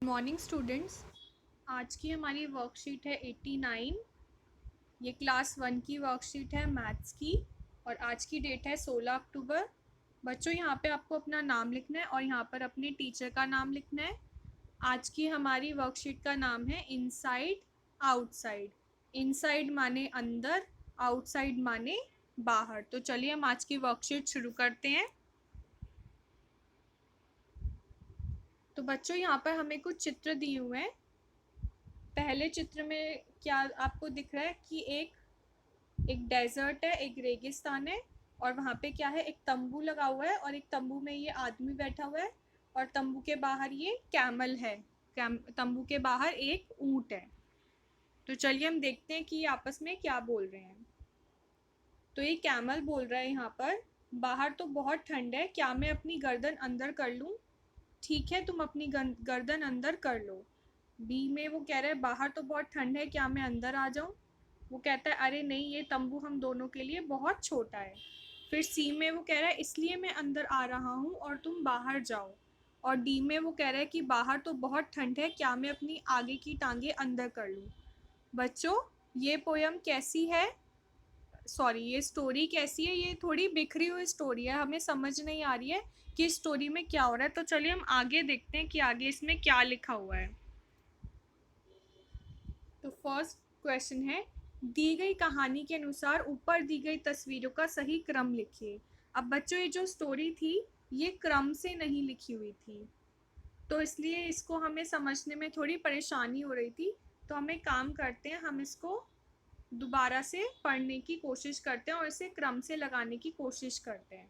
Morning students. आज की हमारी वर्कशीट है 89। ये क्लास 1 की वर्कशीट है मैथ्स की और आज की डेट है 16 अक्टूबर। बच्चों, यहाँ पे आपको अपना नाम लिखना है और यहाँ पर अपने टीचर का नाम लिखना है। आज की हमारी वर्कशीट का नाम है इनसाइड आउटसाइड। इनसाइड माने अंदर, आउटसाइड माने बाहर। तो चलिए हम आज की वर्कशीट शुरू करते हैं। तो बच्चों, यहाँ पर हमें कुछ चित्र दिए हुए हैं। पहले चित्र में क्या आपको दिख रहा है कि एक एक डेजर्ट है, एक रेगिस्तान है और वहाँ पे क्या है, एक तंबू लगा हुआ है और एक तंबू में ये आदमी बैठा हुआ है और तंबू के बाहर ये कैमल है। तंबू के बाहर एक ऊंट है। तो चलिए हम देखते हैं कि ये आपस में क्या बोल रहे हैं। तो ये कैमल बोल रहा है यहाँ पर, बाहर तो बहुत ठंड है, क्या मैं अपनी गर्दन अंदर कर लूँ? ठीक है, तुम अपनी गर्दन अंदर कर लो। बी में वो कह रहा है बाहर तो बहुत ठंड है, क्या मैं अंदर आ जाऊं? वो कहता है अरे नहीं, ये तंबू हम दोनों के लिए बहुत छोटा है। फिर सी में वो कह रहा है इसलिए मैं अंदर आ रहा हूँ और तुम बाहर जाओ। और डी में वो कह रहा है कि बाहर तो बहुत ठंड है, क्या मैं अपनी आगे की टांगे अंदर कर लूँ? बच्चों, ये पोयम कैसी है? सॉरी, ये स्टोरी कैसी है? ये थोड़ी बिखरी हुई स्टोरी है, हमें समझ नहीं आ रही है कि स्टोरी में क्या हो रहा है। तो चलिए हम आगे देखते हैं कि आगे इसमें क्या लिखा हुआ है। तो फर्स्ट क्वेश्चन है, दी गई कहानी के अनुसार ऊपर दी गई तस्वीरों का सही क्रम लिखिए। अब बच्चों, ये जो स्टोरी थी ये क्रम से नहीं लिखी हुई थी, तो इसलिए इसको हमें समझने में थोड़ी परेशानी हो रही थी। तो हम एक काम करते हैं, हम इसको दोबारा से पढ़ने की कोशिश करते हैं और इसे क्रम से लगाने की कोशिश करते हैं।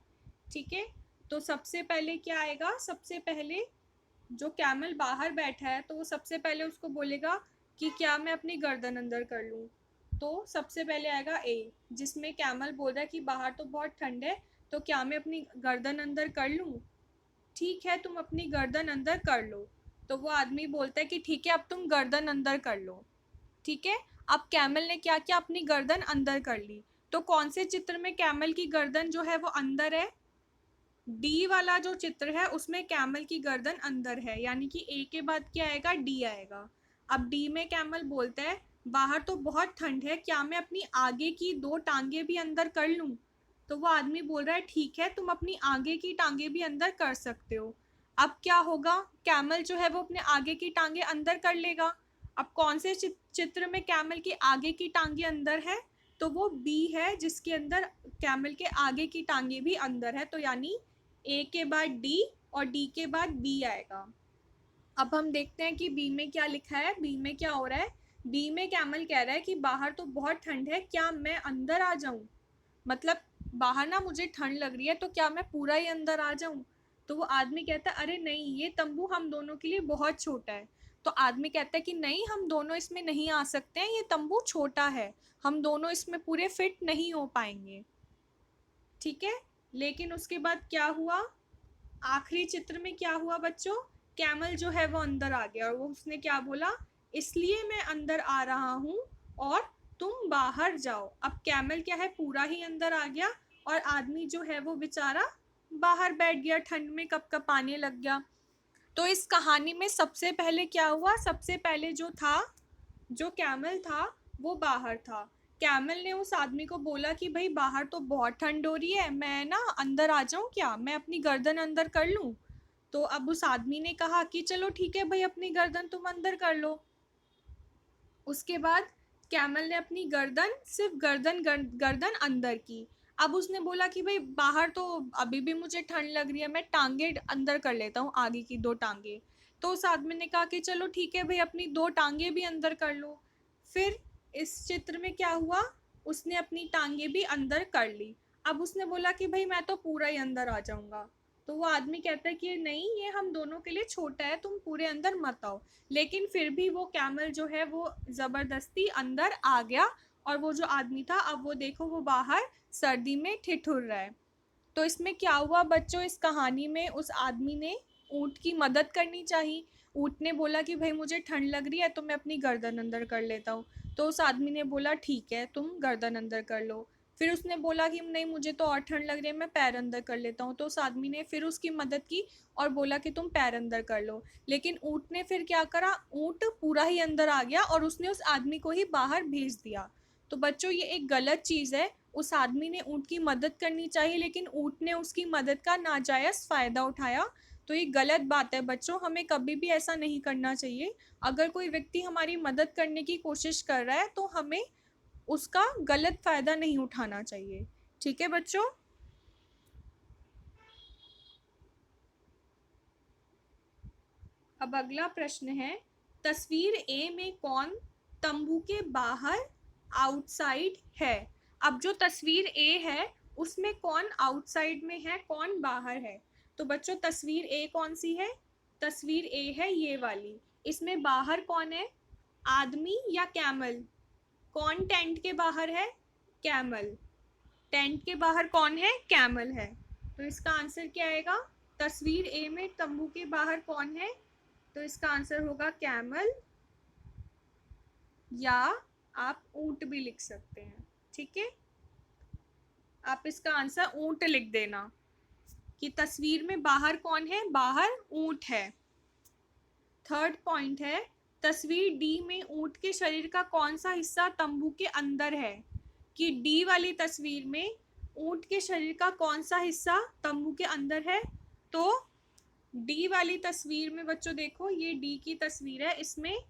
ठीक है, तो सबसे पहले क्या आएगा? सबसे पहले जो कैमल बाहर बैठा है तो वो सबसे पहले उसको बोलेगा कि क्या मैं अपनी गर्दन अंदर कर लूँ। तो सबसे पहले आएगा ए, जिसमें कैमल बोल रहा है कि बाहर तो बहुत ठंड है, तो क्या मैं अपनी गर्दन अंदर कर लूँ? ठीक है, तुम अपनी गर्दन अंदर कर लो। तो वो आदमी बोलता है कि ठीक है, अब तुम गर्दन अंदर कर लो। ठीक है, अब कैमल ने क्या किया, अपनी गर्दन अंदर कर ली। तो कौन से चित्र में कैमल की गर्दन जो है वो अंदर है? डी वाला जो चित्र है उसमें कैमल की गर्दन अंदर है, यानी कि ए के बाद क्या आएगा? डी आएगा। अब डी में कैमल बोलता है बाहर तो बहुत ठंड है, क्या मैं अपनी आगे की दो टांगे भी अंदर कर लूं? तो वो आदमी बोल रहा है ठीक है, तुम अपनी आगे की टांगे भी अंदर कर सकते हो। अब क्या होगा? कैमल जो है वो अपने आगे की टांगे अंदर कर लेगा। अब कौन से चित्र में कैमल की आगे की टांगे अंदर है? तो वो बी है, जिसके अंदर कैमल के आगे की टांगे भी अंदर है। तो यानी ए के बाद डी और डी के बाद बी आएगा। अब हम देखते हैं कि बी में क्या लिखा है। बी में क्या हो रहा है? बी में कैमल कह रहा है कि बाहर तो बहुत ठंड है, क्या मैं अंदर आ जाऊं? मतलब बाहर ना मुझे ठंड लग रही है, तो क्या मैं पूरा ही अंदर आ जाऊं? तो वो आदमी कहता है अरे नहीं, ये तंबू हम दोनों के लिए बहुत छोटा है। तो आदमी कहता है कि नहीं, हम दोनों इसमें नहीं आ सकते हैं, ये तंबू छोटा है, हम दोनों इसमें पूरे फिट नहीं हो पाएंगे। ठीक है, लेकिन उसके बाद क्या हुआ? आखिरी चित्र में क्या हुआ बच्चों? कैमल जो है वो अंदर आ गया और वो उसने क्या बोला? इसलिए मैं अंदर आ रहा हूँ और तुम बाहर जाओ। अब कैमल क्या है, पूरा ही अंदर आ गया और आदमी जो है वो बेचारा बाहर बैठ गया, ठंड में कपकपाने लग गया। तो इस कहानी में सबसे पहले क्या हुआ? सबसे पहले जो था, जो कैमल था वो बाहर था। कैमल ने उस आदमी को बोला कि भाई बाहर तो बहुत ठंड हो रही है, मैं ना अंदर आ जाऊं क्या, मैं अपनी गर्दन अंदर कर लूं? तो अब उस आदमी ने कहा कि चलो ठीक है भाई, अपनी गर्दन तुम अंदर कर लो। उसके बाद कैमल ने अपनी गर्दन, सिर्फ गर्दन अंदर की। अब उसने बोला कि भाई बाहर तो अभी भी मुझे ठंड लग रही है, मैं टांगे अंदर कर लेता हूँ, आगे की दो टांगे। तो उस आदमी ने कहा कि चलो ठीक है भाई, अपनी दो टांगे भी अंदर कर लो। फिर इस चित्र में क्या हुआ? उसने अपनी टांगे भी अंदर कर ली। अब उसने बोला कि भाई मैं तो पूरा ही अंदर आ जाऊंगा। तो वो आदमी कहता है कि नहीं, ये हम दोनों के लिए छोटा है, तुम पूरे अंदर मत आओ। लेकिन फिर भी वो कैमल जो है वो ज़बरदस्ती अंदर आ गया और वो जो आदमी था, अब वो देखो वो बाहर सर्दी में ठिठुर रहा है। तो इसमें क्या हुआ बच्चों? इस कहानी में उस आदमी ने ऊँट की मदद करनी चाहिए। ऊँट ने बोला कि भाई मुझे ठंड लग रही है, तो मैं अपनी गर्दन अंदर कर लेता हूँ। तो उस आदमी ने बोला ठीक है, तुम गर्दन अंदर कर लो। फिर उसने बोला कि नहीं मुझे तो और ठंड लग रही है, मैं पैर अंदर कर लेता हूँ। तो उस आदमी ने फिर उसकी मदद की और बोला कि तुम पैर अंदर कर लो। लेकिन ऊँट ने फिर क्या करा, ऊँट पूरा ही अंदर आ गया और उसने उस आदमी को ही बाहर भेज दिया। तो बच्चों ये एक गलत चीज़ है। उस आदमी ने ऊँट की मदद करनी चाहिए, लेकिन ऊँट ने उसकी मदद का नाजायज़ फ़ायदा उठाया। तो ये गलत बात है बच्चों, हमें कभी भी ऐसा नहीं करना चाहिए। अगर कोई व्यक्ति हमारी मदद करने की कोशिश कर रहा है तो हमें उसका गलत फ़ायदा नहीं उठाना चाहिए। ठीक है बच्चों। अब अगला प्रश्न है, तस्वीर ए में कौन तंबू के बाहर आउटसाइड है। अब जो तस्वीर ए है उसमें कौन आउटसाइड में है, कौन बाहर है। तो बच्चों तस्वीर ए कौन सी है, तस्वीर ए है ये वाली। इसमें बाहर कौन है, आदमी या कैमल। कौन टेंट के बाहर है, कैमल। टेंट के बाहर कौन है, कैमल है। तो इसका आंसर क्या आएगा, तस्वीर ए में तंबू के बाहर कौन है। तो इसका आंसर होगा कैमल, या आप ऊंट भी लिख सकते हैं। ठीक है, आप इसका आंसर ऊंट लिख देना कि तस्वीर में बाहर कौन है, बाहर ऊंट है। थर्ड पॉइंट है, तस्वीर डी में ऊंट के शरीर का कौन सा हिस्सा तंबू के अंदर है। कि डी वाली तस्वीर में ऊंट के शरीर का कौन सा हिस्सा तंबू के अंदर है। तो डी वाली तस्वीर में बच्चों देखो, ये डी की तस्वीर है, इसमें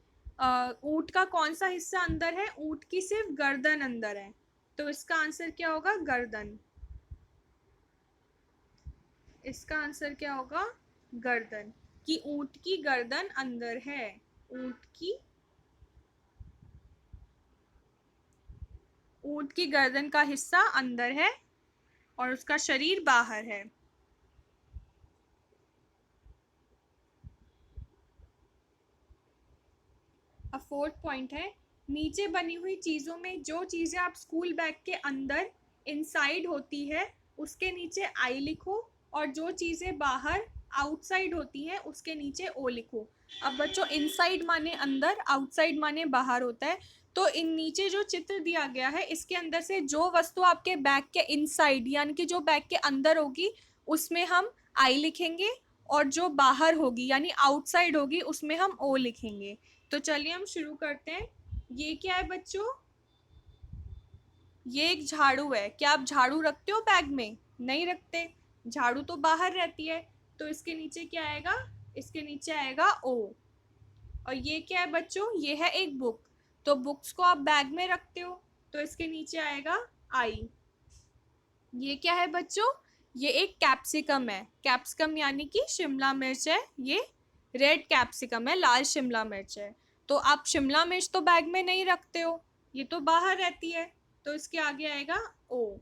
ऊंट का कौन सा हिस्सा अंदर है, ऊंट की सिर्फ गर्दन अंदर है। तो इसका आंसर क्या होगा, गर्दन। इसका आंसर क्या होगा, गर्दन। कि ऊंट की गर्दन अंदर है, ऊंट की गर्दन का हिस्सा अंदर है और उसका शरीर बाहर है। अब फोर्थ पॉइंट है, नीचे बनी हुई चीज़ों में जो चीज़ें आप स्कूल बैग के अंदर इनसाइड होती है उसके नीचे आई लिखो, और जो चीज़ें बाहर आउटसाइड होती हैं उसके नीचे ओ लिखो। अब बच्चों इनसाइड माने अंदर, आउटसाइड माने बाहर होता है। तो इन नीचे जो चित्र दिया गया है इसके अंदर से जो वस्तु आपके बैग के इनसाइड यानी कि जो बैग के अंदर होगी उसमें हम आई लिखेंगे, और जो बाहर होगी यानी आउटसाइड होगी उसमें हम ओ लिखेंगे। तो चलिए हम शुरू करते हैं। ये क्या है बच्चों, ये एक झाड़ू है। क्या आप झाड़ू रखते हो बैग में, नहीं रखते, झाड़ू तो बाहर रहती है। तो इसके नीचे क्या आएगा, इसके नीचे आएगा ओ। और ये क्या है बच्चों, ये है एक बुक। तो बुक्स को आप बैग में रखते हो तो इसके नीचे आएगा आई। ये क्या है बच्चों, ये एक कैप्सिकम है। कैप्सिकम यानी कि शिमला मिर्च है, ये रेड कैप्सिकम है, लाल शिमला मिर्च है। तो आप शिमला मिर्च तो बैग में नहीं रखते हो, ये तो बाहर रहती है। तो इसके आगे आएगा ओ।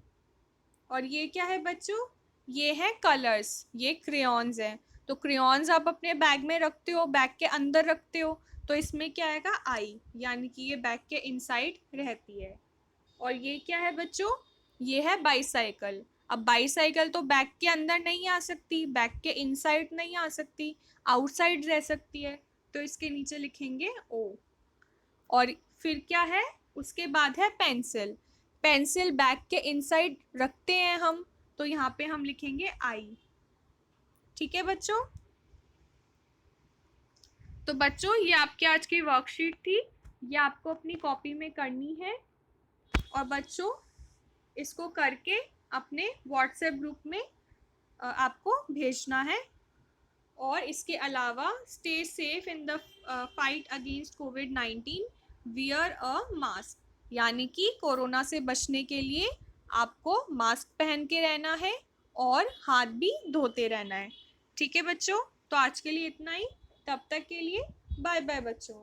और ये क्या है बच्चों, ये है कलर्स, ये क्रेयॉन्स हैं। तो क्रेयॉन्स आप अपने बैग में रखते हो, बैग के अंदर रखते हो। तो इसमें क्या आएगा, आई, यानी कि ये बैग के इनसाइड रहती है। और ये क्या है बच्चों, ये है बाईसाइकिल। अब बाईसाइकिल तो बैग के अंदर नहीं आ सकती, बैग के इनसाइड नहीं आ सकती, आउटसाइड रह सकती है। तो इसके नीचे लिखेंगे ओ। और फिर क्या है, उसके बाद है पेंसिल। पेंसिल बैग के इनसाइड रखते हैं हम, तो यहाँ पे हम लिखेंगे आई। ठीक है बच्चों। तो बच्चों ये आपकी आज की वर्कशीट थी, ये आपको अपनी कॉपी में करनी है। और बच्चों इसको करके अपने व्हाट्सएप ग्रुप में आपको भेजना है। और इसके अलावा stay safe in the fight against covid, wear a mask, यानी कि कोरोना से बचने के लिए आपको मास्क पहन के रहना है और हाथ भी धोते रहना है। ठीक है बच्चों, तो आज के लिए इतना ही। तब तक के लिए बाय बाय बच्चों।